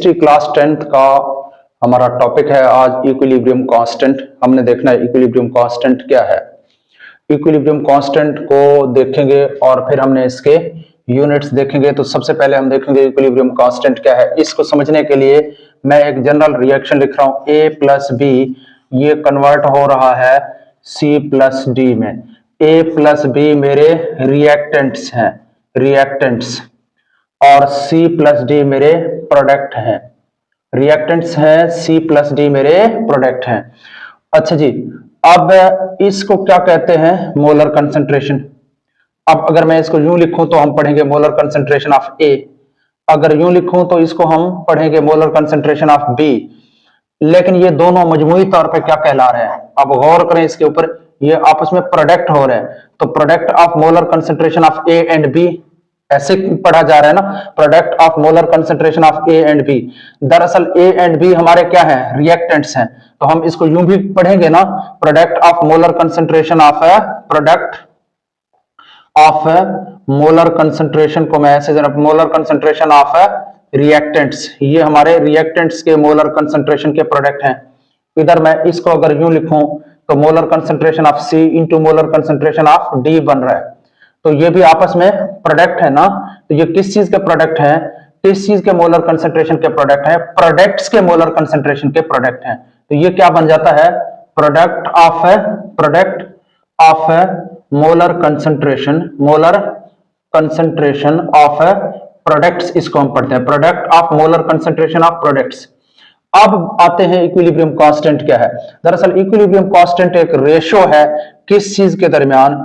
Chemistry class 10th का हमारा topic है आज इक्विलिब्रियम कांस्टेंट। हमने देखना है इक्विलिब्रियम कांस्टेंट क्या है। इक्विलिब्रियम कांस्टेंट को देखेंगे और फिर हमने इसके यूनिट्स देखेंगे। तो सबसे पहले हम देखेंगे इक्विलिब्रियम कांस्टेंट क्या है। इसको समझने के लिए मैं एक जनरल रिएक्शन लिख रहा हूं, A प्लस बी ये कन्वर्ट हो रहा है C प्लस डी में। A प्लस बी मेरे रिएक्टेंट्स हैं, रिएक्टेंट्स, और C प्लस डी मेरे प्रोडक्ट हैं। रिएक्टेंट्स हैं, C प्लस डी मेरे प्रोडक्ट हैं। अच्छा जी, अब इसको क्या कहते हैं? Molar concentration. अब अगर मैं इसको यूं लिखूं तो हम पढ़ेंगे मोलर कंसंट्रेशन ऑफ A, अगर यूं लिखूं तो इसको हम पढ़ेंगे मोलर कंसंट्रेशन ऑफ B। लेकिन ये दोनों मजमूई तौर पे क्या कहला रहे हैं? अब गौर करें इसके ऊपर, ये आपस में प्रोडक्ट हो रहे हैं। तो product of molar concentration of A and B ऐसे पढ़ा जा रहा है ना, product of molar concentration of A and B। दरअसल A एंड B हमारे क्या है? रिएक्टेंट्स हैं। तो हम इसको यूं भी पढ़ेंगे ना, product of molar concentration of product of molar concentration को मैं ऐसे जरा मोलर कंसंट्रेशन ऑफ रिएक्टेंट्स, ये हमारे रिएक्टेंट्स के मोलर कंसंट्रेशन के प्रोडक्ट हैं। इधर मैं इसको अगर यूं लिखूं तो molar concentration of C into molar concentration of D बन रहा है। तो ये भी आपस में प्रोडक्ट है ना। तो ये किस चीज के प्रोडक्ट हैं? किस चीज के मोलर कंसंट्रेशन के प्रोडक्ट हैं? प्रोडक्ट्स के मोलर कंसंट्रेशन के प्रोडक्ट हैं। तो ये क्या बन जाता है? Product of molar concentration of products, इसको हम पढ़ते हैं product of molar concentration of products. अब आते हैं इक्विलिब्रियम कांस्टेंट क्या है। दरअसल इक्विलिब्रियम कांस्टेंट एक रेशो है किस चीज के दरमियान?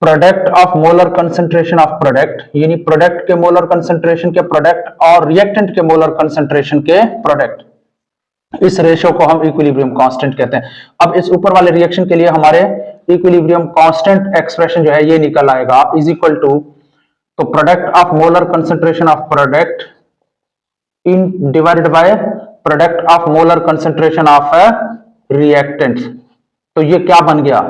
Product of molar concentration of product, यानी प्रोडक्ट के मोलर कंसंट्रेशन के प्रोडक्ट और रिएक्टेंट के मोलर कंसंट्रेशन के प्रोडक्ट। इस रेशो को हम इक्विलिब्रियम कांस्टेंट कहते हैं। अब इस ऊपर वाले रिएक्शन के लिए हमारे इक्विलिब्रियम कांस्टेंट एक्सप्रेशन जो है ये निकल आएगा इज इक्वल टू, तो product of molar concentration of product in divided by product of molar concentration of reactant. तो ये क्या बन गया?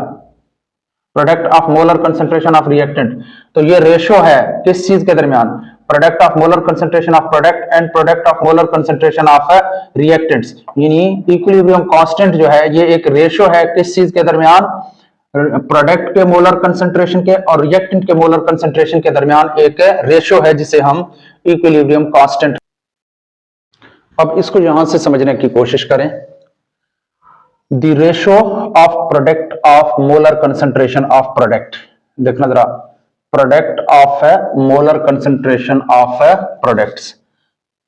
Product of molar concentration of reactant. तो ये रेशो है किस चीज के दरमियान? Product of molar concentration of product and product of molar concentration of reactants. यानी इक्विलिब्रियम कांस्टेंट जो है ये एक रेशो है किस चीज के दरमियान? प्रोडक्ट के मोलर कंसंट्रेशन के और रिएक्टेंट के मोलर कंसंट्रेशन के दरमियान एक रेशो है जिसे हम इक्विलिब्रियम कांस्टेंट। अब इसको यहां से समझने की कोशिश करें। The ratio of product of molar concentration of product, देखना जरा, product of molar concentration of products.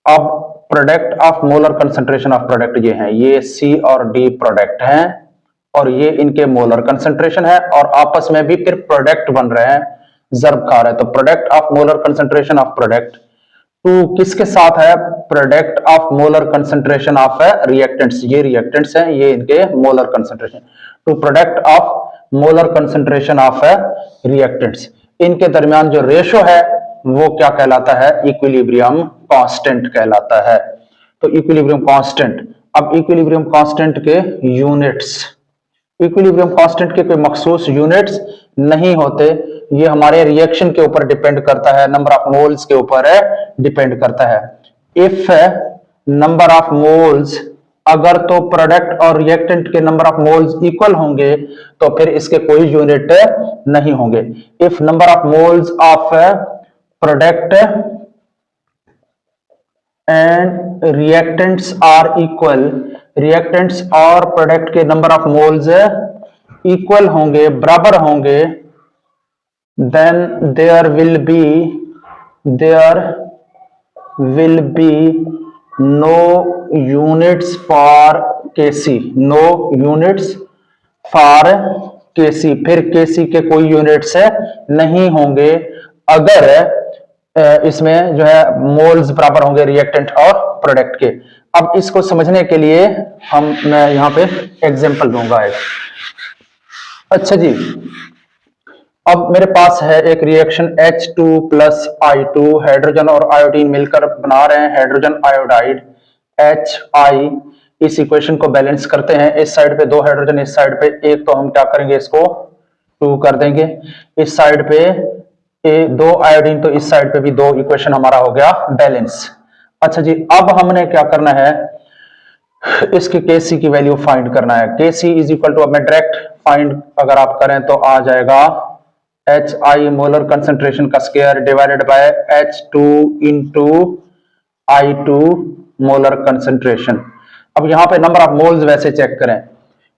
अब product of molar concentration of product ये हैं, ये C और D प्रोडक्ट हैं और ये इनके मोलर कंसंट्रेशन है और आपस में भी फिर प्रोडक्ट बन रहे हैं, ज़र्ब खा रहे हैं। तो product of molar concentration of product to किसके साथ है? Product of molar concentration of reactants, ये रिएक्टेंट्स हैं, ये इनके molar concentration, to product of molar concentration of reactants. इनके दरमियान जो रेशो है वो क्या कहलाता है? इक्विलिब्रियम कांस्टेंट कहलाता है। तो इक्विलिब्रियम कांस्टेंट। अब इक्विलिब्रियम कांस्टेंट के यूनिट्स, इक्विलिब्रियम कांस्टेंट के कोई मखसूस यूनिट्स नहीं होते, ये हमारे रिएक्शन के ऊपर डिपेंड करता है, नंबर ऑफ मोल्स के ऊपर डिपेंड करता है। इफ नंबर ऑफ मोल्स, अगर तो प्रोडक्ट और रिएक्टेंट के नंबर ऑफ मोल्स इक्वल होंगे तो फिर इसके कोई यूनिट नहीं होंगे। If number of moles of product and reactants are equal, reactants और प्रोडक्ट के नंबर ऑफ मोल्स इक्वल होंगे, बराबर होंगे, then there will be no units for Kc, no units for Kc, फिर Kc के कोई यूनिट्स नहीं होंगे अगर इसमें जो है मोल्स बराबर होंगे रिएक्टेंट और प्रोडक्ट के। अब इसको समझने के लिए मैं यहां पे एग्जांपल दूंगा एक। अच्छा जी, अब मेरे पास है एक reaction H2 plus I2, hydrogen और आयोडीन मिलकर बना रहे हैं हाइड्रोजन आयोडाइड HI। इस इक्वेशन को बैलेंस करते हैं, इस साइड पे 2 हाइड्रोजन, इस साइड पे एक, तो हम क्या करेंगे इसको 2 कर देंगे। इस साइड पे 2 आयोडीन, तो इस साइड पे भी 2, इक्वेशन हमारा हो गया बैलेंस। अच्छा जी, अब हमने क्या करना है, इसकी Kc की वैल्यू फाइंड करना है। Kc इज इक्वल टू, अब मैं डायरेक्ट फाइंड अगर आप करें तो आ जाएगा HI मोलर कंसंट्रेशन का square divided by H2 into I2 molar concentration. अब यहाँ पे नंबर ऑफ मोल्स वैसे चेक करें,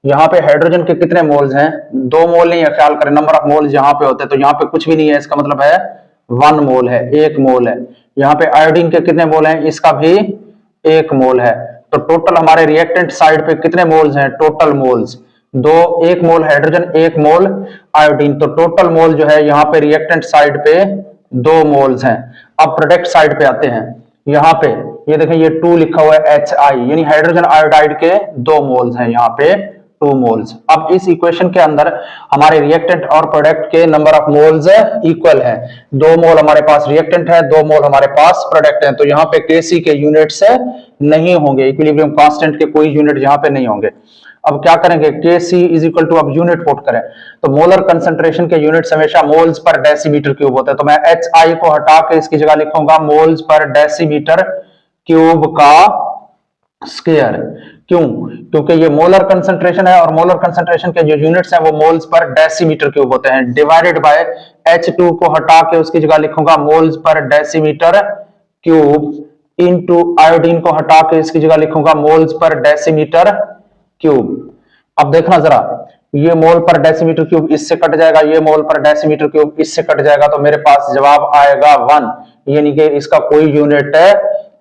यहाँ पे हाइड्रोजन के कितने मोल्स हैं, 2 मोल नहीं है, ख्याल करें नंबर ऑफ मोल्स यहाँ पे होते हैं तो यहाँ पे कुछ भी नहीं है, इसका मतलब है 1 मोल है, 1 मोल है। यहाँ पे आयोडीन के कितने मोल हैं, इसका भी 1 मोल है। तो टोटल हमारे रिएक्टेंट साइड पे कितने मोल्स हैं, टोटल मोल्स 1 मोल हाइड्रोजन 1 मोल आयोडीन, तो टोटल मोल जो है यहाँ पे रिएक्टेंट साइड पे 2 मोल्स हैं। अब प्रोडक्ट साइड पे आते हैं, यहाँ पे ये देखें ये 2 लिखा हुआ है HI, यानी हाइड्रोजन आयोडाइड के 2 मोल्स हैं, यहाँ पे 2 मोल्स। अब इस इक्वेशन के अंदर हमारे रिएक्टेंट और प्रोडक्ट के नंबर ऑफ मोल्स इक्वल है, 2 मोल हमारे पास रिएक्टेंट है, 2 मोल हमारे पास प्रोडक्ट है, तो यहाँ पे Kc के यूनिट्स नहीं होंगे, इक्विलिब्रियम कांस्टेंट के कोई यूनिट यहाँ पे नहीं होंगे। अब क्या करेंगे, Kc इज इक्वल टू, अब यूनिट पुट करें तो मोलर कंसंट्रेशन के यूनिट्स हमेशा मोल्स पर डेसीमीटर क्यूब होते हैं, तो मैं HI को हटा के इसकी जगह लिखूंगा मोल्स पर डेसीमीटर क्यूब का स्क्वायर। क्यों, क्योंकि ये मोलर कंसंट्रेशन है और मोलर कंसंट्रेशन के जो यूनिट्स हैं वो मोल्स पर डेसीमीटर क्यूब होते हैं, डिवाइडेड बाय H2 को हटा के उसकी जगह लिखूंगा moles per decimetre cube into iodine को हटा के इसकी जगह लिखूंगा मोल्स पर डेसीमीटर क्यूब। अब देखना जरा, ये मोल पर डेसीमीटर क्यूब इससे कट जाएगा, ये मोल पर डेसीमीटर क्यूब इससे कट जाएगा, तो मेरे पास जवाब आएगा 1, यानी कि इसका कोई यूनिट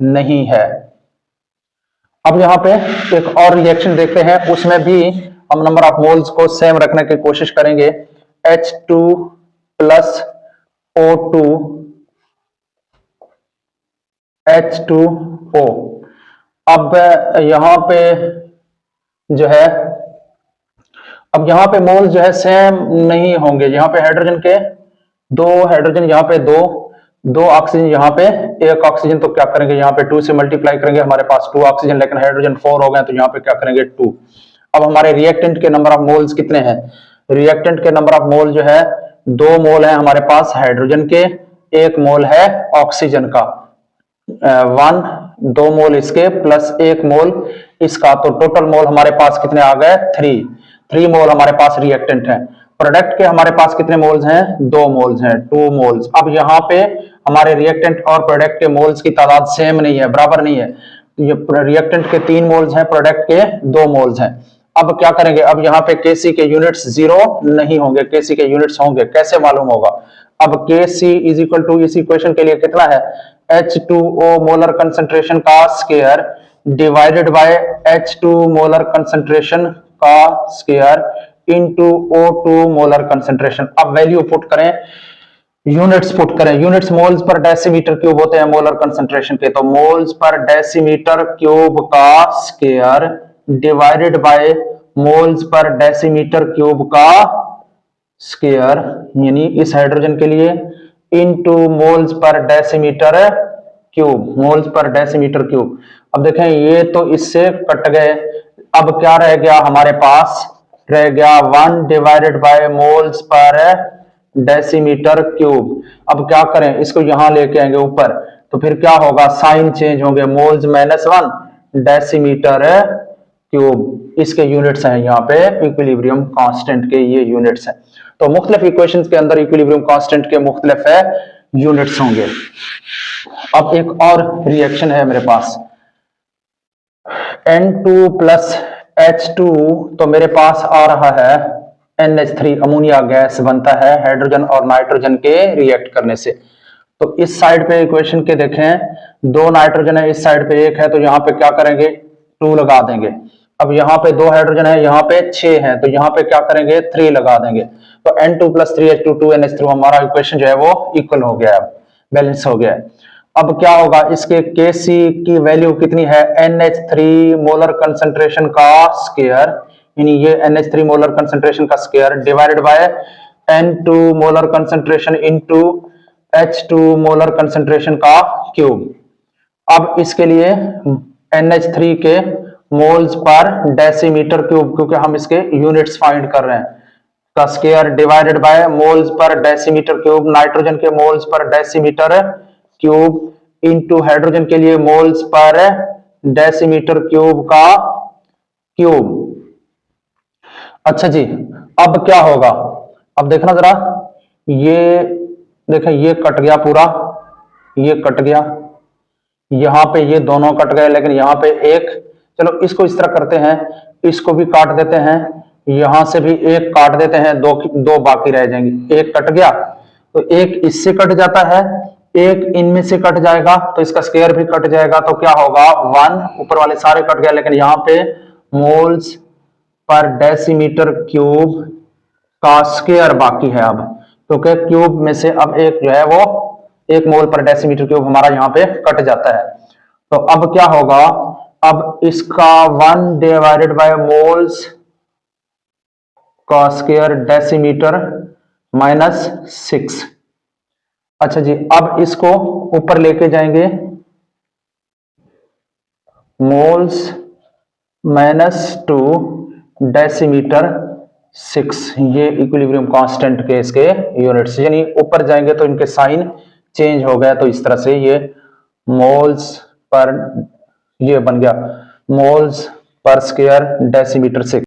नहीं है। अब यहाँ पे एक और रिएक्शन देखते हैं, उसमें भी हम नंबर ऑफ मोल्स को सेम रखने की कोशिश करेंगे। H2 plus O2 H2O। अब यहाँ पे जो है, अब यहाँ पे मोल जो है सेम नहीं होंगे, यहाँ पे हाइड्रोजन के 2 हाइड्रोजन, यहाँ पे 2 ऑक्सीजन, यहाँ पे 1 ऑक्सीजन, तो क्या करेंगे यहाँ पे 2 से मल्टीप्लाई करेंगे, हमारे पास 2 ऑक्सीजन, लेकिन हाइड्रोजन 4 हो गए, तो यहाँ पे क्या करेंगे 2। अब हमारे रिएक्टेंट के नंबर ऑफ मोल्स कितने हैं, रिएक्टेंट के नंबर ऑफ मोल जो है 2 मोल है हमारे पास हाइड्रोजन के, 1 मोल है ऑक्सीजन का, 2 मोल इसके प्लस 1 मोल इसका, तो टोटल मोल हमारे पास कितने आ गए 3 मोल हमारे पास रिएक्टेंट है। प्रोडक्ट के हमारे पास कितने मोल्स हैं, 2 मोल्स हैं, 2 मोल्स। अब यहाँ पे हमारे रिएक्टेंट और प्रोडक्ट के मोल्स की तादाद सेम नहीं है, बराबर नहीं है, ये रिएक्टेंट के 3 मोल्स हैं, प्रोडक्ट के 2 मोल्स हैं। अब क्या करेंगे, अब यहाँ पे Kc के यूनिट्स 0 नहीं होंगे, Kc के यूनिट्स होंगे, कैसे मालूम होगा, अब Kc इज इक्वल टू, इस इक्वेशन के लिए कितना है, H2O मोलर कंसंट्रेशन का square divided by H2 molar concentration का square into O2 molar concentration. अब वैल्यू पुट करें, यूनिट्स पुट करें, units moles per decimetre cube होते हैं मोलर कंसंट्रेशन के, तो मोल्स पर डेसीमीटर क्यूब का square divided by moles per decimetre cube का स्क्वायर, यानी इस हाइड्रोजन के लिए into moles per decimetre cube, moles per decimetre cube. अब देखें ये तो इससे कट गए, अब क्या रह गया हमारे पास, रह गया 1 divided by moles per decimetre cube. अब क्या करें, इसको यहां लेके आएंगे ऊपर, तो फिर क्या होगा, साइन चेंज होंगे, मोल्स -1 डेसीमीटर क्यूब, इसके यूनिट्स हैं यहाँ पे इक्विलिब्रियम कांस्टेंट के, ये यूनिट्स हैं। तो मुख्तलिफ इक्वेशंस के अंदर इक्विलिब्रियम कांस्टेंट के मुख्तलिफ यूनिट्स होंगे। अब एक और रिएक्शन है मेरे पास, N2 प्लस H2, तो मेरे पास आ रहा है NH3, अमोनिया गैस बनता है हाइड्रोजन और नाइट्रोजन के रिएक्ट करने से। तो इस साइड पे इक्वेशन के देखें, 2 नाइट्रोजन है, इस साइड पे 1 है, तो यहाँ पे क्या करेंगे 2 लगा देंगे। अब यहाँ पे 2 हाइड्रोजन है, यहाँ पे 6 है, तो यहाँ पे क्या करेंगे 3 लगा देंगे, तो N2 प्लस 3H2 2NH3, हमारा इक्वेशन जो है वो इक्वल हो गया है, बैलेंस हो गया है। अब क्या होगा, इसके Kc की वैल्यू कितनी है, NH3 मोलर कंसंट्रेशन का स्क्वायर, यानी ये NH3 मोलर कंसंट्रेशन का square divided bye N2 molar concentration into H2 molar concentration का क्यूब। अब इसके लिए NH3 के मोल्स पर डेसीमीटर क्यूब, क्योंकि हम इसके यूनिट्स फाइंड कर रहे हैं, का square divided by moles per decimetre cube, nitrogen के moles per decimetre cube into hydrogen के लिए मोल्स पर डेसीमीटर क्यूब का क्यूब। अच्छा जी, अब क्या होगा, अब देखना जरा, ये देखें ये कट गया पूरा, ये कट गया, यहां पे ये दोनों कट गए, लेकिन यहां पे एक, चलो इसको इस तरह करते हैं, इसको भी काट देते हैं, यहां से भी एक काट देते हैं, दो दो बाकी रह जाएंगे, एक कट गया तो एक इससे कट जाता है, एक इनमें से कट जाएगा तो इसका स्क्वायर भी कट जाएगा, तो क्या होगा 1, ऊपर वाले सारे कट गए, लेकिन यहां पे मोल्स पर डेसीमीटर क्यूब का स्क्वायर बाकी है अब, क्योंकि क्यूब में से अब एक जो है वो 1 मोल पर डेसीमीटर क्यूब हमारा यहां पे कट जाता है। तो अब क्या होगा, अब इसका 1 डिवाइडेड बाय मोल्स का स्क्वायर डेसीमीटर -6। अच्छा जी, अब इसको ऊपर लेके जाएंगे, मोल्स -2 डेसीमीटर 6, ये इक्विलिब्रियम कांस्टेंट के इसके यूनिट्स, यानी ऊपर जाएंगे तो इनके साइन चेंज हो गया, तो इस तरह से ये मोल्स पर, ये बन गया मोल्स पर स्क्वायर डेसीमीटर 6।